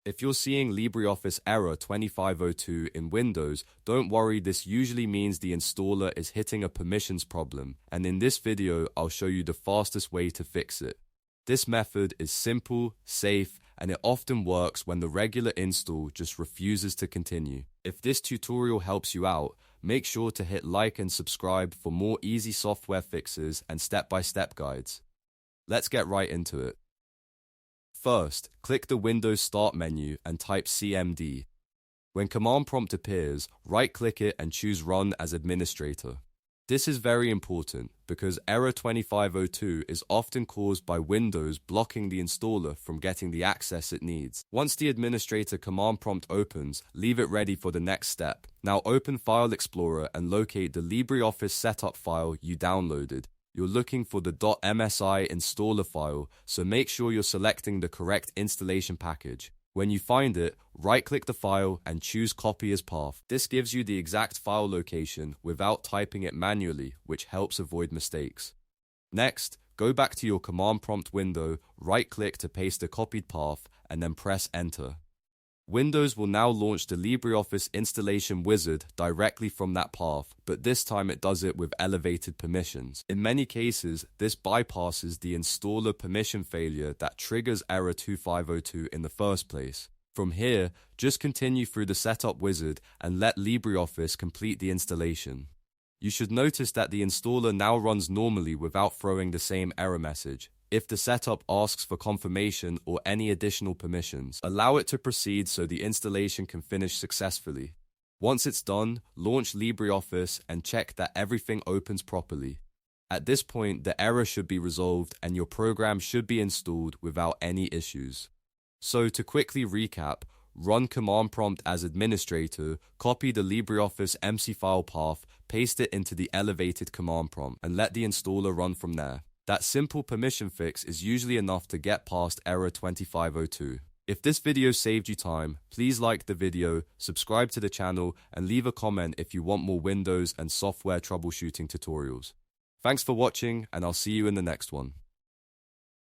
If you're seeing LibreOffice Error 2502 in Windows, don't worry, this usually means the installer is hitting a permissions problem, and in this video I'll show you the fastest way to fix it. This method is simple, safe, and it often works when the regular install just refuses to continue. If this tutorial helps you out, make sure to hit like and subscribe for more easy software fixes and step-by-step guides. Let's get right into it. First, click the Windows Start menu and type CMD. When command prompt appears, right-click it and choose Run as Administrator. This is very important because Error 2502 is often caused by Windows blocking the installer from getting the access it needs. Once the administrator command prompt opens, leave it ready for the next step. Now open File Explorer and locate the LibreOffice setup file you downloaded. You're looking for the .msi installer file, so make sure you're selecting the correct installation package. When you find it, right-click the file and choose Copy as Path. This gives you the exact file location without typing it manually, which helps avoid mistakes. Next, go back to your command prompt window, right-click to paste the copied path, and then press Enter. Windows will now launch the LibreOffice installation wizard directly from that path, but this time it does it with elevated permissions. In many cases, this bypasses the installer permission failure that triggers Error 2502 in the first place. From here, just continue through the setup wizard and let LibreOffice complete the installation. You should notice that the installer now runs normally without throwing the same error message. If the setup asks for confirmation or any additional permissions, allow it to proceed so the installation can finish successfully. Once it's done, launch LibreOffice and check that everything opens properly. At this point, the error should be resolved and your program should be installed without any issues. So to quickly recap, run command prompt as administrator, copy the LibreOffice MC file path, paste it into the elevated command prompt, and let the installer run from there. That simple permission fix is usually enough to get past Error 2502. If this video saved you time, please like the video, subscribe to the channel, and leave a comment if you want more Windows and software troubleshooting tutorials. Thanks for watching, and I'll see you in the next one.